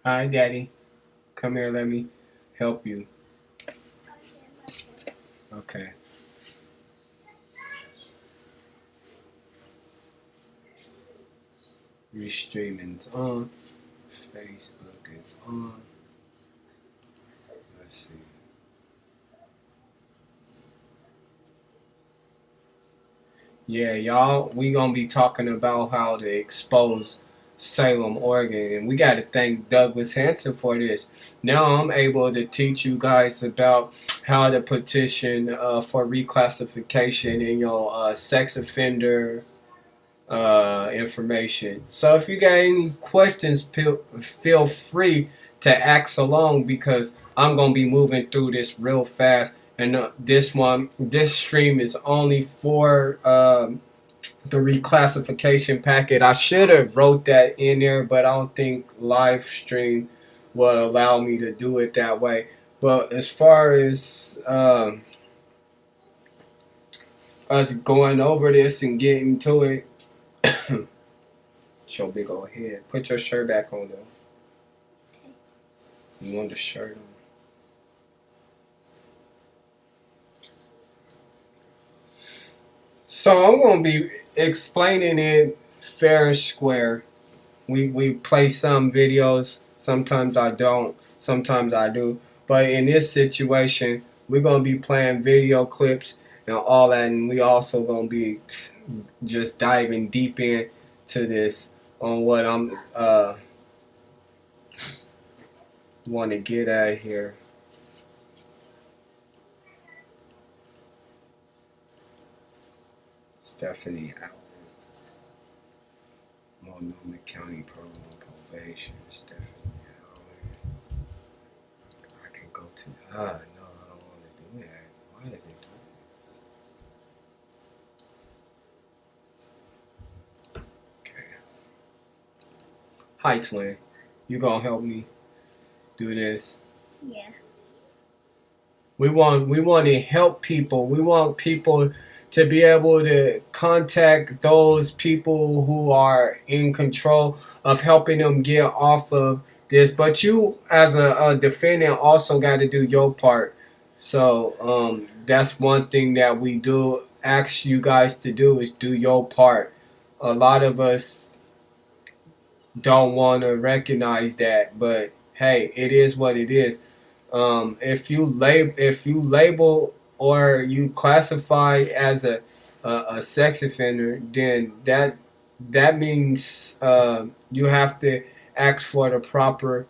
Hi, Daddy. Come here, let me help you. Okay. Restreaming's on. Facebook is on. Let's see. Yeah, y'all, we gonna be talking about how to expose Salem, Oregon, and we gotta thank Douglas Hanson for this. Now I'm able to teach you guys about how to petition for reclassification in your sex offender information. So if you got any questions, feel free to ask along because I'm gonna be moving through this real fast. And this stream is only for the reclassification packet. I should have wrote that in there, but I don't think live stream will allow me to do it that way. But as far as us going over this and getting to it, it's your big old head. Put your shirt back on though. You want the shirt on? So I'm gonna be explaining it fair and square. We play some videos. Sometimes I don't. Sometimes I do. But in this situation, we're gonna be playing video clips and all that, and we also gonna be just diving deep into this on what I'm want to get at here. Stephanie Allen, Multnomah County Program Probation. Stephanie Allen. I can go to. No, I don't want to do that. Why is it doing this? Okay. Hi, twin. You gonna help me do this? Yeah. We want to help people. We want people to be able to contact those people who are in control of helping them get off of this. But you, as a defendant, also got to do your part. So that's one thing that we do ask you guys to do is do your part. A lot of us don't want to recognize that, but hey, it is what it is. If you label or you classify as a sex offender, then that means you have to ask for the proper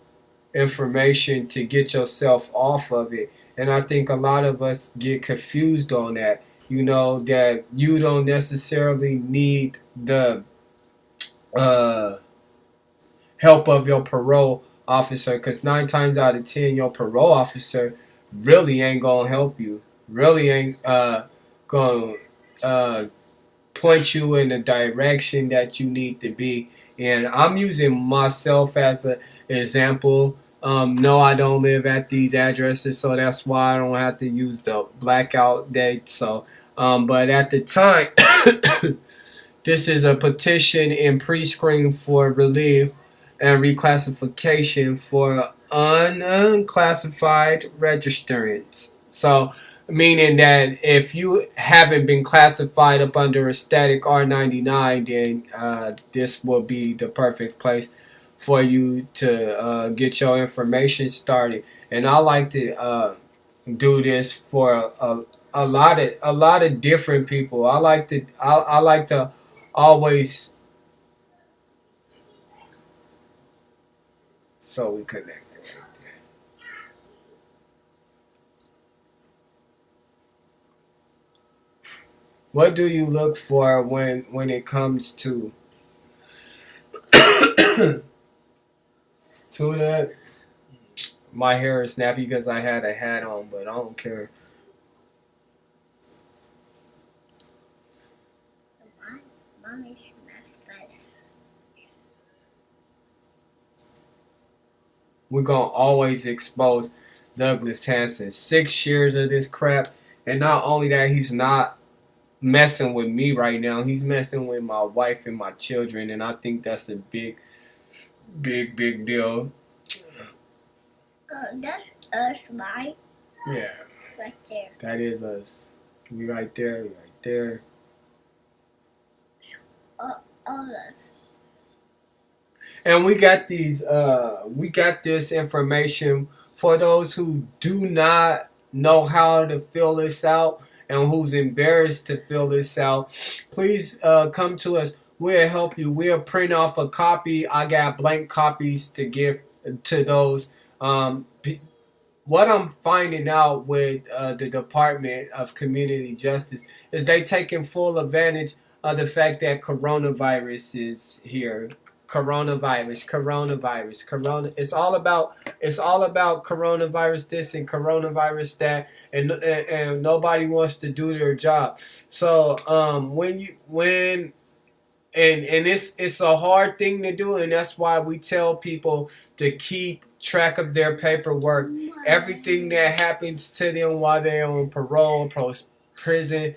information to get yourself off of it. And I think a lot of us get confused on that. You know that you don't necessarily need the uh, help of your parole officer because 9 times out of 10 your parole officer really ain't gonna help you, really ain't gonna uh, point you in the direction that you need to be. And I'm using myself as an example. No, I don't live at these addresses, so that's why I don't have to use the blackout date. So but at the time this is a petition in pre-screen for relief and reclassification for unclassified registrants. So, meaning that if you haven't been classified up under a static R99, then this will be the perfect place for you to get your information started. And I like to do this for a lot of different people. I like to always so we connected. What do you look for when it comes to to that? My hair is snappy because I had a hat on, but I don't care. Mommy's much better. We're gonna always expose Douglas Hanson. 6 years of this crap, and not only that, he's not messing with me right now. He's messing with my wife and my children, and I think that's a big deal. That's us, right? Yeah, Right there. that is us. We right there, we right there. All us. And we got this information for those who do not know how to fill this out and who's embarrassed to fill this out. Please come to us. We'll help you. We'll print off a copy. I got blank copies to give to those. Um, what I'm finding out with the Department of Community Justice is they taking full advantage of the fact that coronavirus is here. Corona. It's all about coronavirus this and coronavirus that, and nobody wants to do their job. So and it's a hard thing to do, and that's why we tell people to keep track of their paperwork. Everything that happens to them while they're on parole, prison,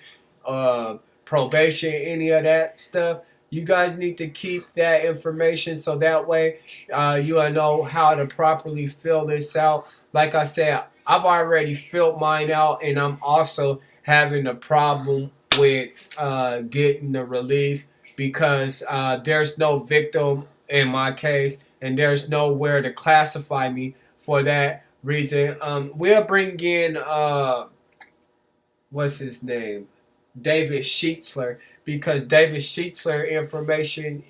probation, any of that stuff. You guys need to keep that information so that way you'll know how to properly fill this out. Like I said, I've already filled mine out, and I'm also having a problem with getting the relief because there's no victim in my case, and there's nowhere to classify me for that reason. We'll bring in what's his name, David Sheetzler, because David Sheetzler information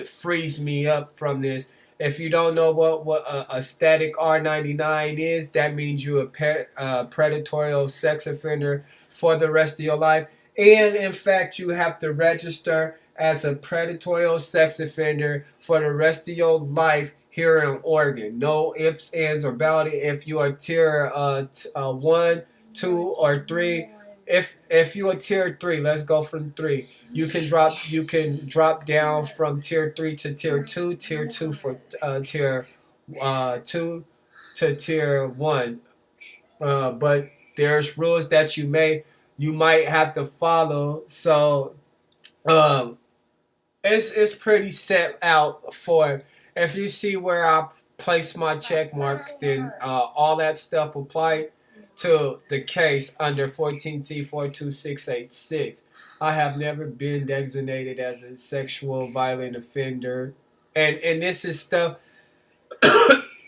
frees me up from this. If you don't know what a static R99 is, that means you're a predatory sex offender for the rest of your life. And in fact, you have to register as a predatory sex offender for the rest of your life here in Oregon. No ifs, ands, or about it. If you are tier 1, 2, or 3, if you are tier 3, let's go from 3. You can drop down from tier 3 to tier 2. Tier 2 for tier 2 to tier 1. But there's rules that you might have to follow. So it's pretty set out for. If you see where I place my check marks, then all that stuff apply to the case under 14T 42686. I have never been designated as a sexual violent offender, and this is stuff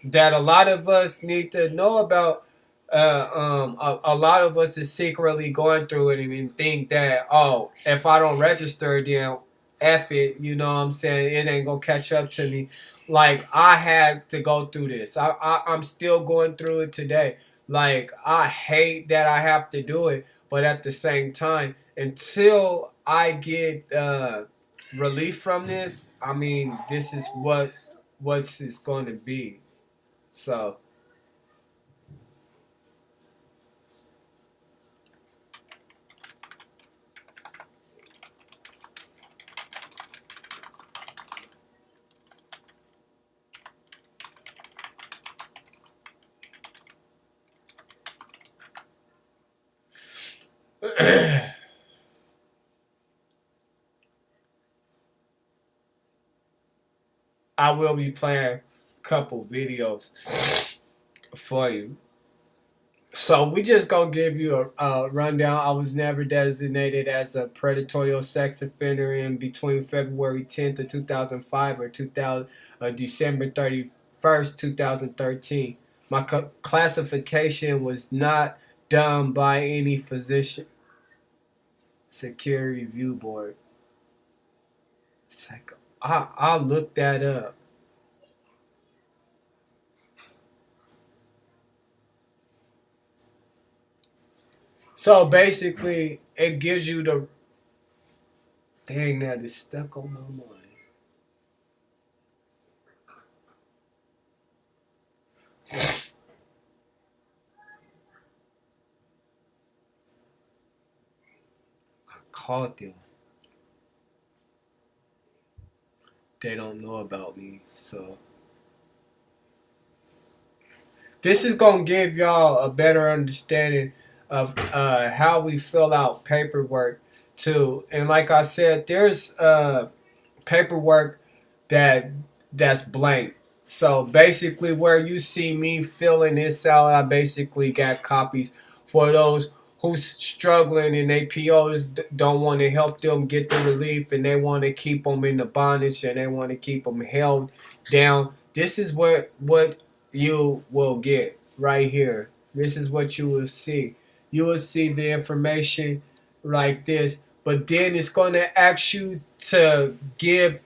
that a lot of us need to know about. A lot of us is secretly going through it and think that, oh, if I don't register, then F it, you know what I'm saying? It ain't gonna catch up to me. Like, I had to go through this. I'm still going through it today. Like, I hate that I have to do it, but at the same time, until I get relief from this, I mean, this is what's it's going to be. So. I will be playing a couple videos for you. So we just gonna give you a rundown. I was never designated as a predatory sex offender in between February 10th of 2005 or December 31st, 2013. My classification was not done by any physician security review board. I'll look that up. So basically, it gives you the thing that is stuck on my mind. I called them. They don't know about me, so this is gonna give y'all a better understanding of how we fill out paperwork too. And like I said, there's paperwork that's blank. So basically, where you see me filling this out, I basically got copies for those who's struggling and they POs don't want to help them get the relief and they want to keep them in the bondage and they want to keep them held down. This is what you will get right here. This is what you will see. You will see the information like this, but then it's going to ask you to give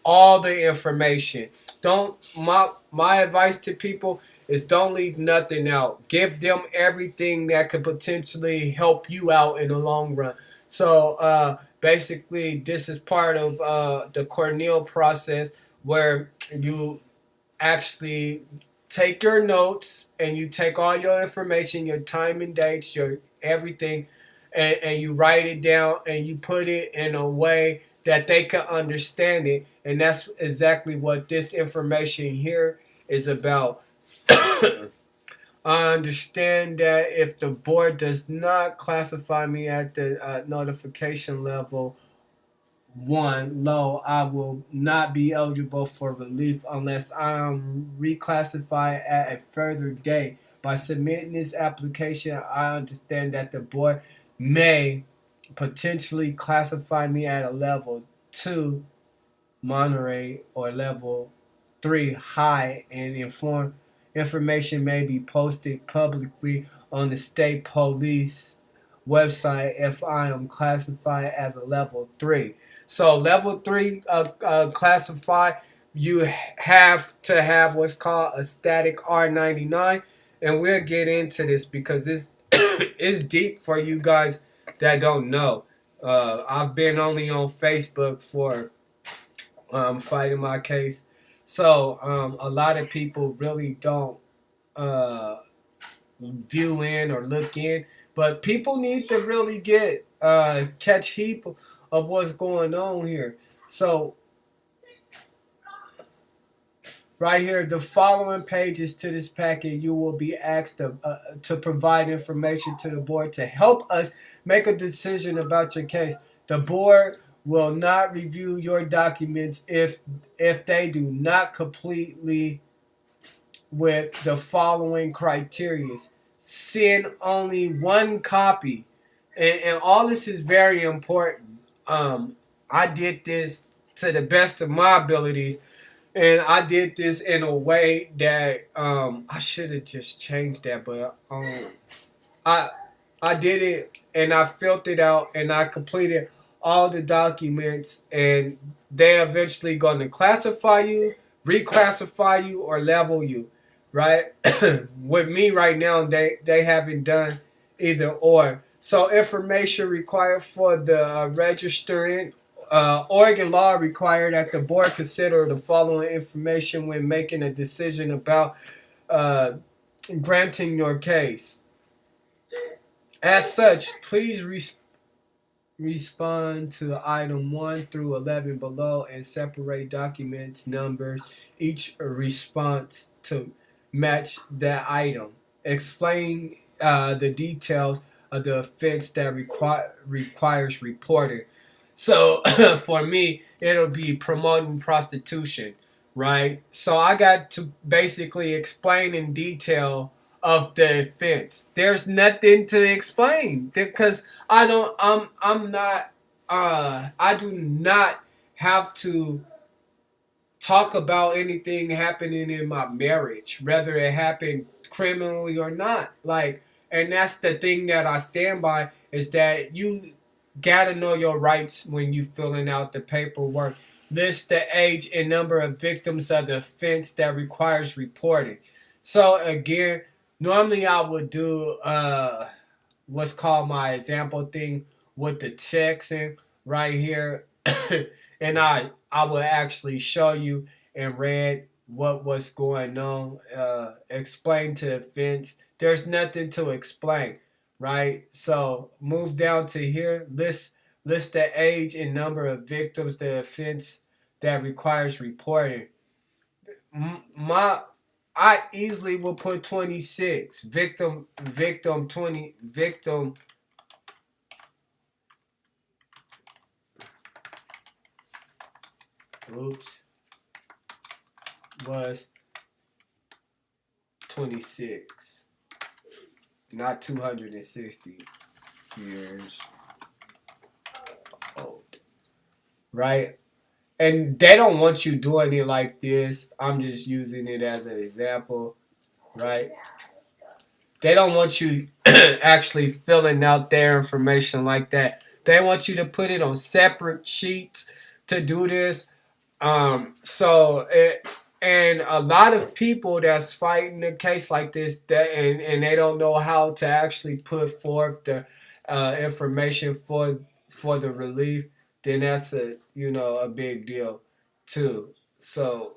all the information. Don't my advice to people is don't leave nothing out. Give them everything that could potentially help you out in the long run. So basically, this is part of the Cornell process where you actually take your notes and you take all your information, your time and dates, your everything, and you write it down and you put it in a way that they can understand it. And that's exactly what this information here is about. I understand that if the board does not classify me at the notification level one low, I will not be eligible for relief unless I am reclassified at a further date. By submitting this application, I understand that the board may potentially classify me at a level 2 moderate or level 3 high, and information may be posted publicly on the state police website if I am classified as a level 3. So level 3 classified, you have to have what's called a static R99, and we'll get into this because this is deep for you guys that don't know. I've been only on Facebook for fighting my case. So a lot of people really don't uh, view in or look in, but people need to really get catch heap of what's going on here. So right here, the following pages to this packet, you will be asked to provide information to the board to help us make a decision about your case. The board will not review your documents if they do not completely with the following criteria. Send only one copy. And all this is very important. I did this to the best of my abilities, and I did this in a way that I should have just changed that, but I I did it and I filled it out and I completed all the documents, and they eventually going to classify you, reclassify you, or level you, right? With me right now, they haven't done either or. So information required for the registrant. Oregon law required that the board consider the following information when making a decision about uh, granting your case. As such, please respond to item 1 through 11 below and separate documents numbers each response to match that item. Explain the details of the offense that requires reporting. So for me, it'll be promoting prostitution, right? So I got to basically explain in detail of the offense. There's nothing to explain because I'm not I do not have to talk about anything happening in my marriage, whether it happened criminally or not. Like, and that's the thing that I stand by is that you gotta know your rights when you filling out the paperwork. List the age and number of victims of the offense that requires reporting. So again, normally I would do what's called my example thing with the texting right here, and I will actually show you in red what was going on. Explain to the offense. There's nothing to explain, right? So move down to here. List the age and number of victims the offense that requires reporting. My I easily will put 26 victim 20 victim oops was 26, not 260 years old, right? And they don't want you doing it like this. I'm just using it as an example, right? They don't want you actually filling out their information like that. They want you to put it on separate sheets to do this. And a lot of people that's fighting a case like this, and they don't know how to actually put forth the information for the relief, then that's a big deal too. So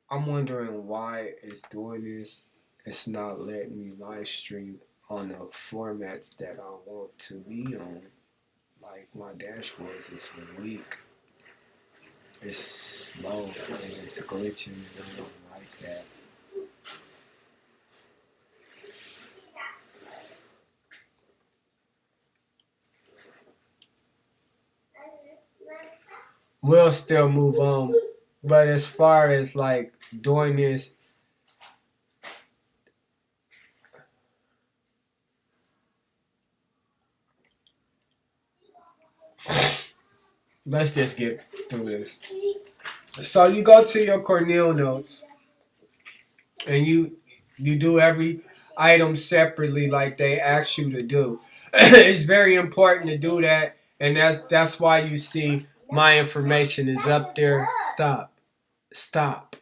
I'm wondering why it's doing this. It's not letting me live stream on the formats that I want to be on. Like my dashboards is weak. It's slow and it's glitching and I don't like that. We'll still move on. But as far as like doing this, let's just get through this. So you go to your Cornell notes and you do every item separately like they ask you to do. It's very important to do that, and that's why you see my information is up there. Stop.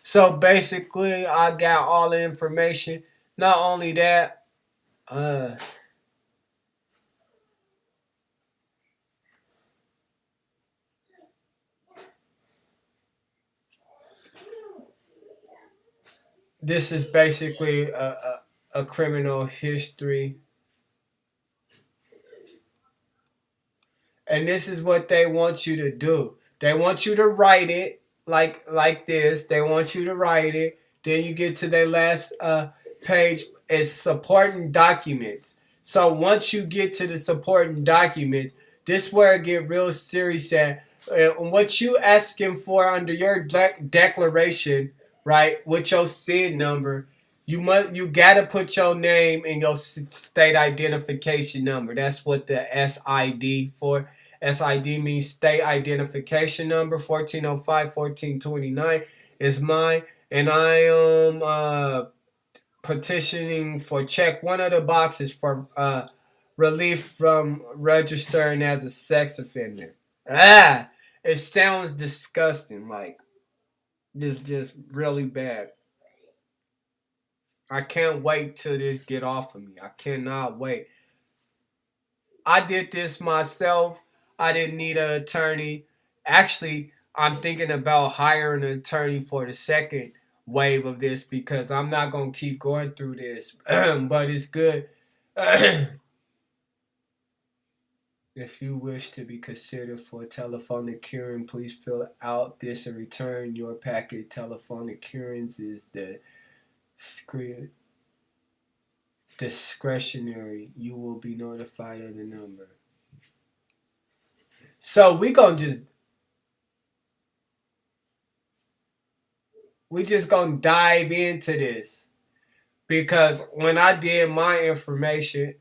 So basically, I got all the information. Not only that, this is basically a criminal history. And this is what they want you to do. They want you to write it like this. They want you to write it. Then you get to their last page. It's supporting documents. So once you get to the supporting documents, this where it get real serious at. What you asking for under your declaration, right, with your SID number, you gotta put your name and your state identification number. That's what the SID for. SID means state identification number. 1405 1429 is mine, and I am petitioning for check one of the boxes for relief from registering as a sex offender. It sounds disgusting. Like this, just really bad. I can't wait till this get off of me. I cannot wait. I did this myself. I didn't need an attorney. Actually, I'm thinking about hiring an attorney for the second wave of this because I'm not going to keep going through this. But it's good. If you wish to be considered for a telephonic hearing, please fill out this and return your packet. Telephonic hearings is the discretionary. You will be notified of the number. So we just gonna dive into this because when I did my information,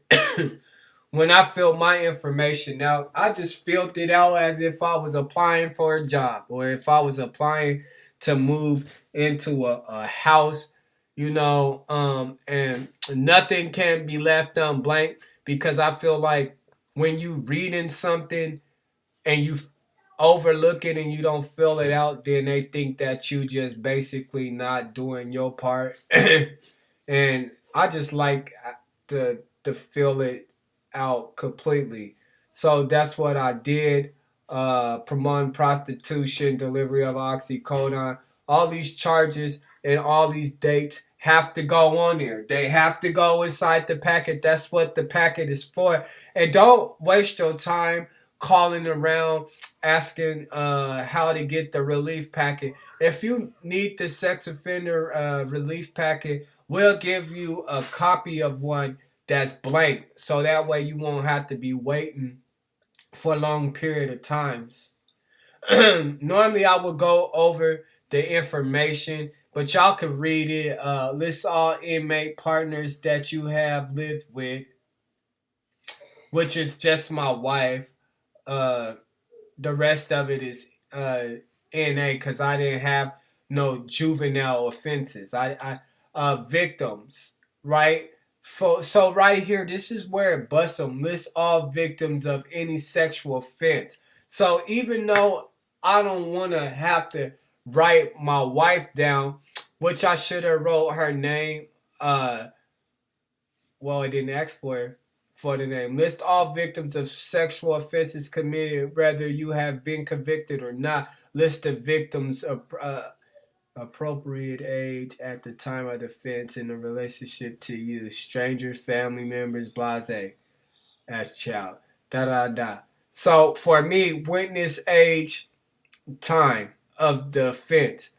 when I filled my information out, I just filled it out as if I was applying for a job or if I was applying to move into a house, and nothing can be left blank because I feel like when you reading something and you overlook it and you don't fill it out, then they think that you just basically not doing your part. And I just like to fill it out completely. So that's what I did. Promoting prostitution, delivery of oxycodone, all these charges and all these dates have to go on there. They have to go inside the packet. That's what the packet is for. And don't waste your time calling around asking how to get the relief packet. If you need the sex offender relief packet, we'll give you a copy of one that's blank, so that way you won't have to be waiting for a long period of times. Normally, I would go over the information, but y'all can read it. List all inmate partners that you have lived with, which is just my wife. Uh, the rest of it is NA because I didn't have no juvenile offenses. Victims, right? So right here, this is where it busts them. List all victims of any sexual offense. So even though I don't want to have to write my wife down, which I should have wrote her name. Well, I didn't ask for the name. List all victims of sexual offenses committed, whether you have been convicted or not. List the victims of appropriate age at the time of the offense in a relationship to you. Strangers, family members, blase, as child. Da da da. So for me, witness age, time of the offense,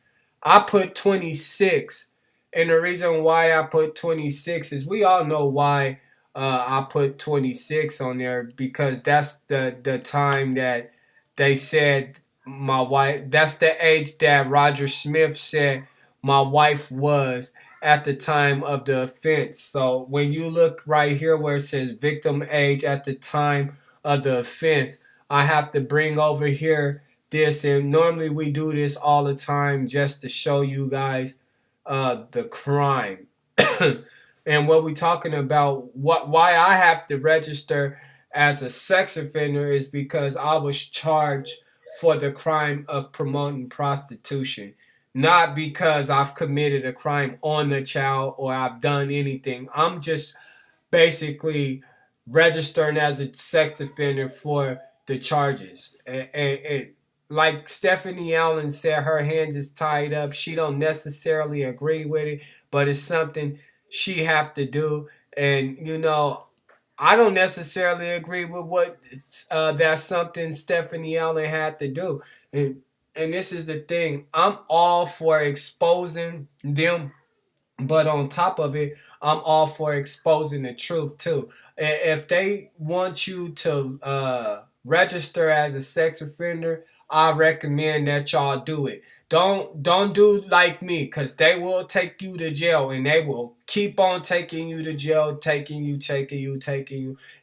I put 26. And the reason why I put 26 is we all know why I put 26 on there, because that's the time that they said my wife, that's the age that Roger Smith said my wife was at the time of the offense. So when you look right here where it says victim age at the time of the offense, I have to bring over here this, and normally we do this all the time just to show you guys the crime. And what we talking about, why I have to register as a sex offender is because I was charged for the crime of promoting prostitution, not because I've committed a crime on the child or I've done anything. I'm just basically registering as a sex offender for the charges. And like Stephanie Allen said, her hands is tied up. She don't necessarily agree with it, but it's something she have to do. And I don't necessarily agree with what that's something Stephanie Allen had to do. And this is the thing. I'm all for exposing them, but on top of it, I'm all for exposing the truth too. If they want you to register as a sex offender, I recommend that y'all do it. Don't do like me, because they will take you to jail, and they will keep on taking you to jail, taking you,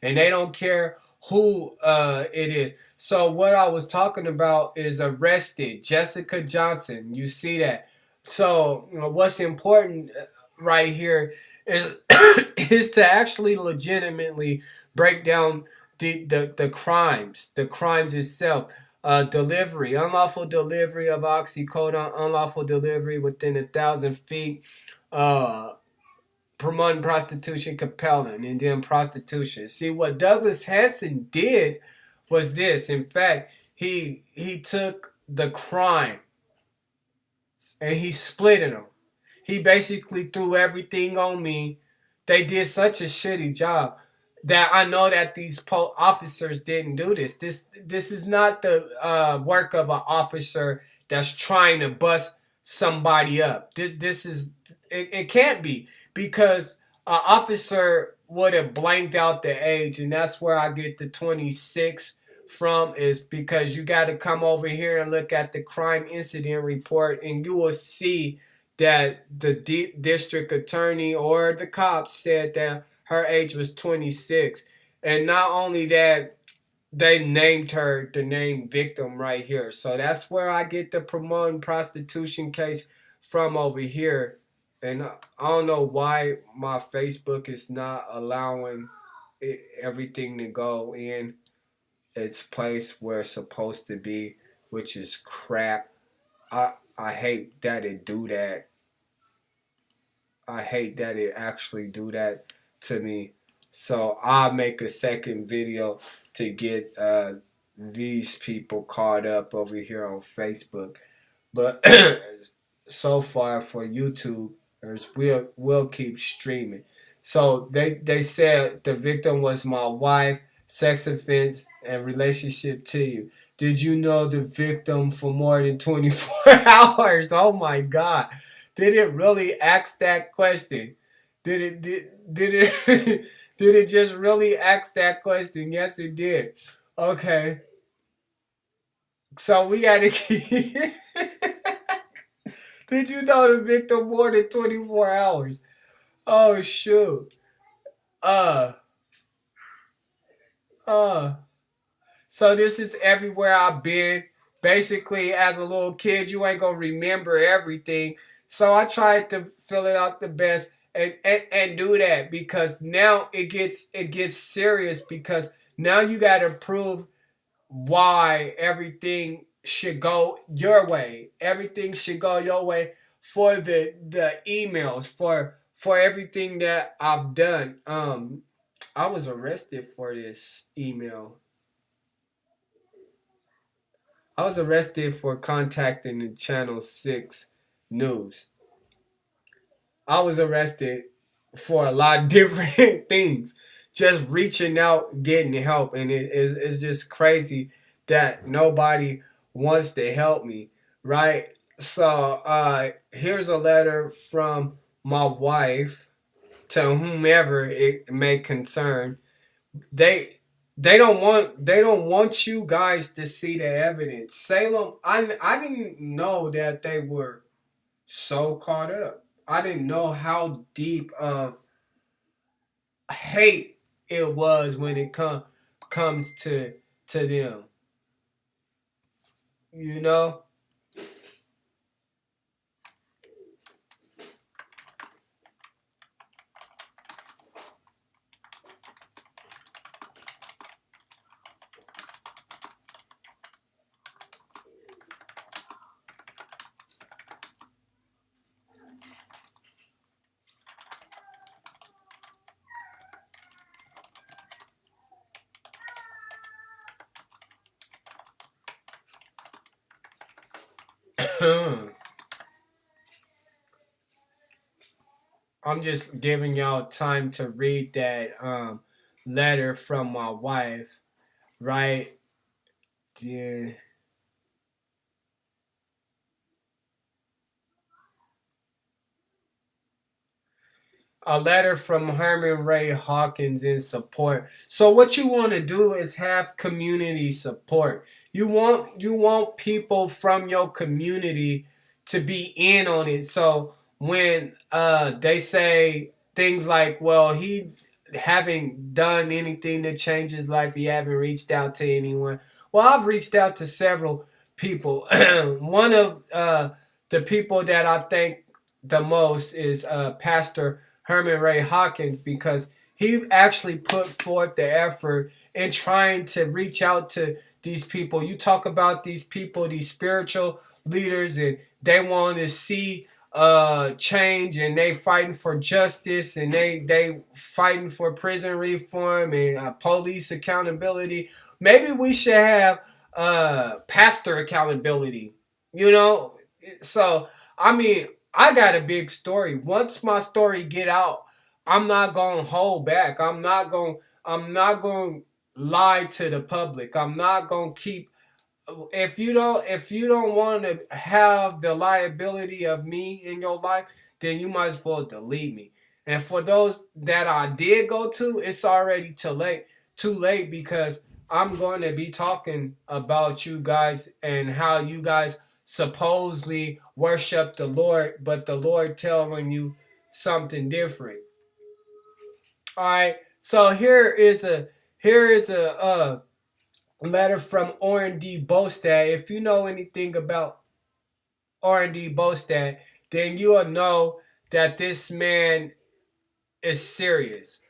and they don't care who it is. So what I was talking about is arrested Jessica Johnson. You see that? So what's important right here is is to actually legitimately break down the crimes itself. Delivery, unlawful delivery of oxycodone, unlawful delivery within 1,000 feet, uh, promoting prostitution, compelling, and then prostitution. See, what Douglas Hanson did was this. In fact, he took the crime and he split them. He basically threw everything on me. They did such a shitty job that I know that these officers didn't do this. This is not the work of an officer that's trying to bust somebody up. This is it can't be, because an officer would have blanked out the age, and that's where I get the 26 from, is because you got to come over here and look at the crime incident report, and you will see that the district attorney or the cops said that her age was 26. And not only that, they named her the name victim right here. So that's where I get the promoting prostitution case from over here. And I don't know why my Facebook is not allowing everything to go in its place where it's supposed to be, which is crap. I hate that it do that. I hate that it actually do that to me. So I'll make a second video to get these people caught up over here on Facebook. But so far for YouTube, we'll keep streaming. So they said the victim was my wife, sex offense, and relationship to you. Did you know the victim for more than 24 hours? Oh my God. Did it really ask that question? Did it did it just really ask that question? Yes, it did. Okay, so we gotta keep. Did you know the victim more than 24 hours? Oh shoot. Uh uh. So this is everywhere I've been. Basically, as a little kid, you ain't gonna remember everything. So I tried to fill it out the best and do that because now it gets serious because now you gotta prove why everything should go your way. Everything should go your way for the emails, for everything that I've done. I was arrested for this email. I was arrested for contacting the Channel 6 news. I was arrested for a lot of different things. Just reaching out, getting help. And it's just crazy that nobody wants to help me, right? So here's a letter from my wife to whomever it may concern. They don't want you guys to see the evidence. Salem, I didn't know that they were so caught up. I didn't know how deep of hate it was when it comes to them. You know. I'm just giving y'all time to read that letter from my wife, right? Yeah. A letter from Herman Ray Hawkins in support. So what you want to do is have community support. You want people from your community to be in on it. So when they say things like, "Well, he haven't done anything to change his life. He haven't reached out to anyone." Well, I've reached out to several people. One of the people that I thank the most is Pastor Herman Ray Hawkins because he actually put forth the effort in trying to reach out to these people. You talk about these people, these spiritual leaders, and they want to see change, and they fighting for justice, and they fighting for prison reform and police accountability. Maybe we should have pastor accountability. You know, so I mean, I got a big story. Once my story get out, I'm not gonna hold back. I'm not gonna lie to the public. I'm not gonna keep if you don't want to have the liability of me in your life, then you might as well delete me. And for those that I did go to, it's already too late. Too late because I'm going to be talking about you guys and how you guys supposedly worship the Lord, but the Lord telling you something different. All right. So here is a letter from R&D Bostad. If you know anything about R&D Bostad, then you'll know that this man is serious.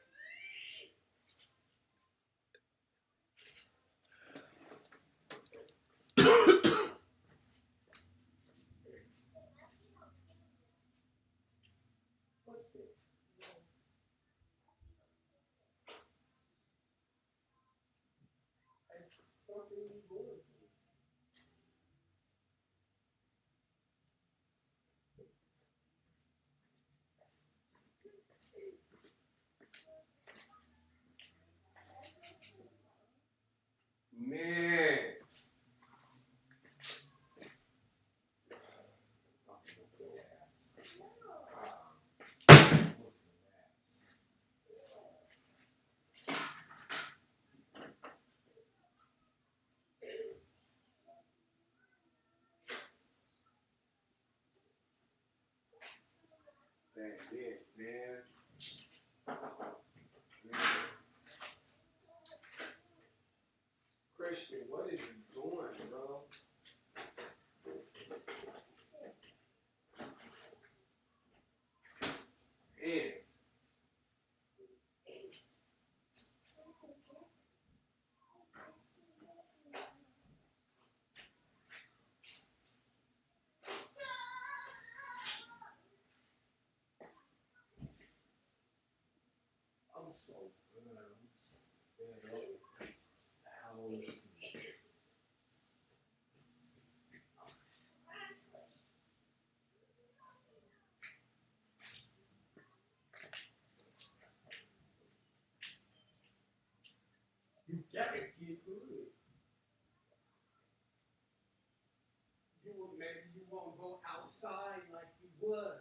Man. That's it, man. Christian, what is you doing, bro? Man. I'm so good. I'm so fed up with this house. You gotta get good. Maybe you won't go outside like you was.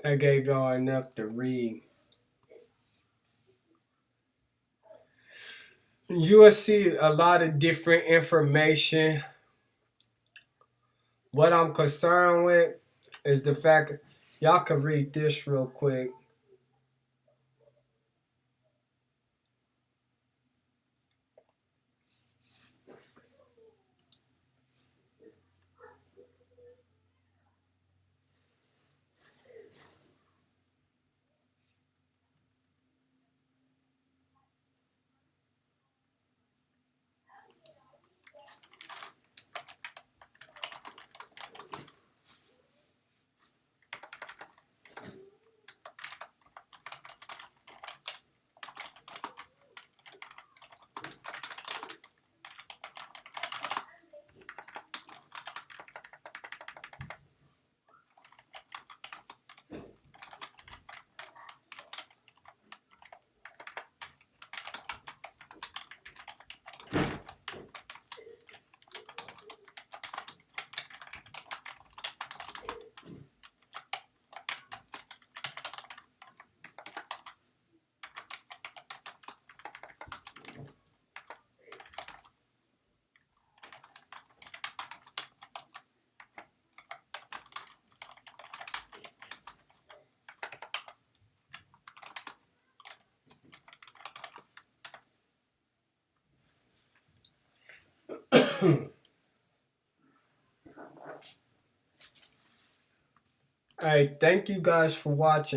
I gave y'all enough to read. You will see a lot of different information. What I'm concerned with is the fact y'all can read this real quick. All right, thank you guys for watching.